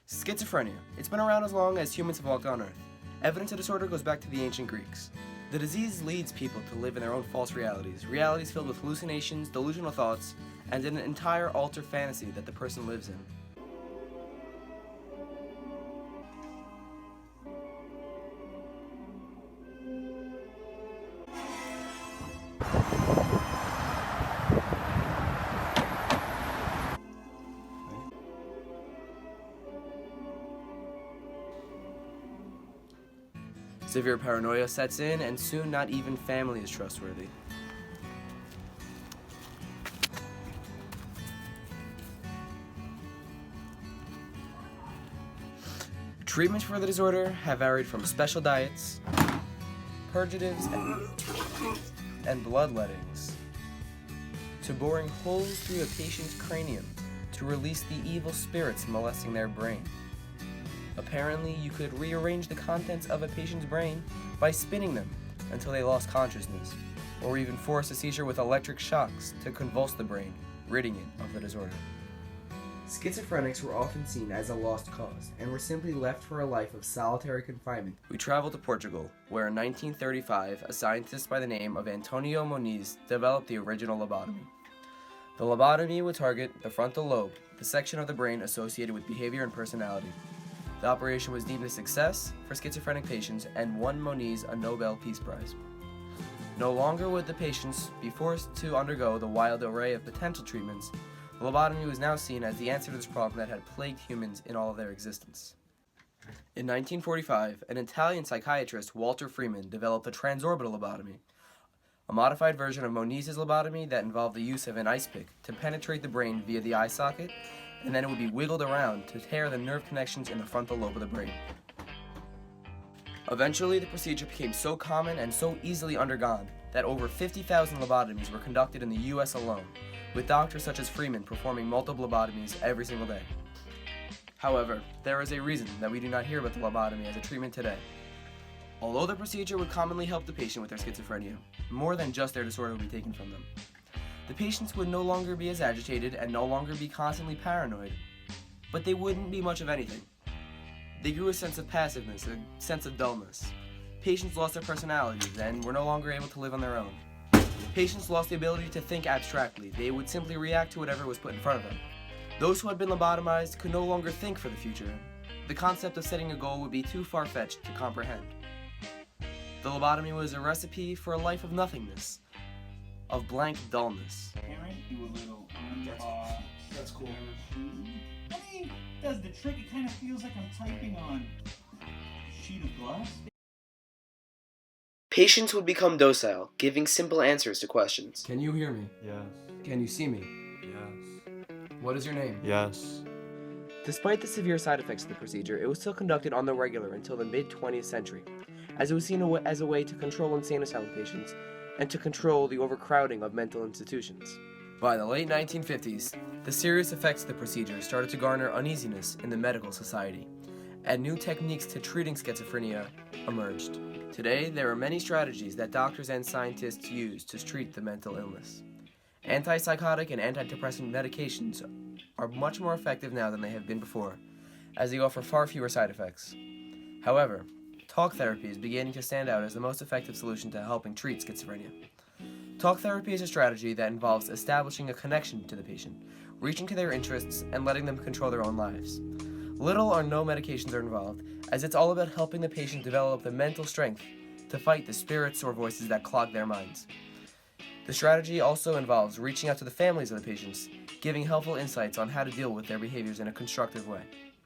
Schizophrenia. It's been around as long as humans have walked on Earth. Evidence of disorder goes back to the ancient Greeks. The disease leads people to live in their own false realities filled with hallucinations, delusional thoughts, and an entire altered fantasy that the person lives in. Severe paranoia sets in, and soon not even family is trustworthy. Treatments for the disorder have varied from special diets, purgatives, and bloodlettings, to boring holes through the patient's cranium to release the evil spirits molesting their brain. Apparently, you could rearrange the contents of a patient's brain by spinning them until they lost consciousness, or even force a seizure with electric shocks to convulse the brain, ridding it of the disorder. Schizophrenics were often seen as a lost cause and were simply left for a life of solitary confinement. We traveled to Portugal, where in 1935, a scientist by the name of Antonio Moniz developed the original lobotomy. The lobotomy would target the frontal lobe, the section of the brain associated with behavior and personality. The operation was deemed a success for schizophrenic patients and won Moniz a Nobel Peace Prize. No longer would the patients be forced to undergo the wild array of potential treatments. The lobotomy was now seen as the answer to this problem that had plagued humans in all of their existence. In 1945, an Italian psychiatrist, Walter Freeman, developed the transorbital lobotomy, a modified version of Moniz's lobotomy that involved the use of an ice pick to penetrate the brain via the eye socket, and then it would be wiggled around to tear the nerve connections in the frontal lobe of the brain. Eventually, the procedure became so common and so easily undergone that over 50,000 lobotomies were conducted in the US alone, with doctors such as Freeman performing multiple lobotomies every single day. However, there is a reason that we do not hear about the lobotomy as a treatment today. Although the procedure would commonly help the patient with their schizophrenia, more than just their disorder would be taken from them. The patients would no longer be as agitated and no longer be constantly paranoid, but they wouldn't be much of anything. They grew a sense of passiveness, a sense of dullness. Patients lost their personalities and were no longer able to live on their own. Patients lost the ability to think abstractly. They would simply react to whatever was put in front of them. Those who had been lobotomized could no longer think for the future. The concept of setting a goal would be too far-fetched to comprehend. The lobotomy was a recipe for a life of nothingness, of blank dullness. Parent, do a little That's cool. I mean, does the trick. It kind of feels like I'm typing on a sheet of glass. Patients would become docile, giving simple answers to questions. Can you hear me? Yes. Can you see me? Yes. What is your name? Yes. Despite the severe side effects of the procedure, it was still conducted on the regular until the mid-20th century, as it was seen as a way to control insane asylum patients and to control the overcrowding of mental institutions. By the late 1950s, the serious effects of the procedure started to garner uneasiness in the medical society, and new techniques to treating schizophrenia emerged. Today, there are many strategies that doctors and scientists use to treat the mental illness. Antipsychotic and antidepressant medications are much more effective now than they have been before, as they offer far fewer side effects. However, talk therapy is beginning to stand out as the most effective solution to helping treat schizophrenia. Talk therapy is a strategy that involves establishing a connection to the patient, reaching to their interests, and letting them control their own lives. Little or no medications are involved, as it's all about helping the patient develop the mental strength to fight the spirits or voices that clog their minds. The strategy also involves reaching out to the families of the patients, giving helpful insights on how to deal with their behaviors in a constructive way.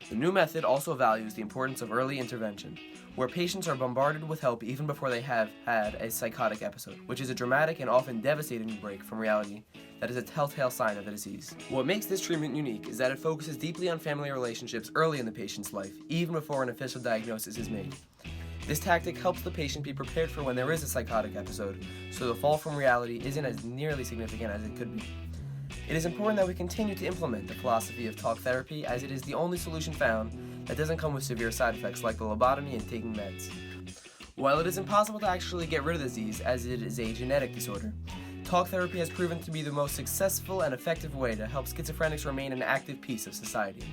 The new method also values the importance of early intervention, where patients are bombarded with help even before they have had a psychotic episode, which is a dramatic and often devastating break from reality that is a telltale sign of the disease. What makes this treatment unique is that it focuses deeply on family relationships early in the patient's life, even before an official diagnosis is made. This tactic helps the patient be prepared for when there is a psychotic episode, so the fall from reality isn't as nearly significant as it could be. It is important that we continue to implement the philosophy of talk therapy, as it is the only solution found that doesn't come with severe side effects like the lobotomy and taking meds. While it is impossible to actually get rid of the disease, as it is a genetic disorder, talk therapy has proven to be the most successful and effective way to help schizophrenics remain an active piece of society.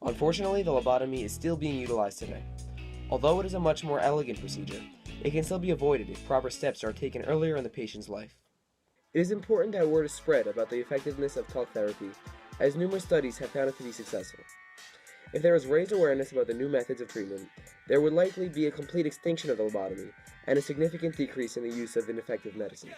Unfortunately, the lobotomy is still being utilized today. Although it is a much more elegant procedure, it can still be avoided if proper steps are taken earlier in the patient's life. It is important that word is spread about the effectiveness of talk therapy, as numerous studies have found it to be successful. If there is raised awareness about the new methods of treatment, there would likely be a complete extinction of the lobotomy and a significant decrease in the use of ineffective medicine.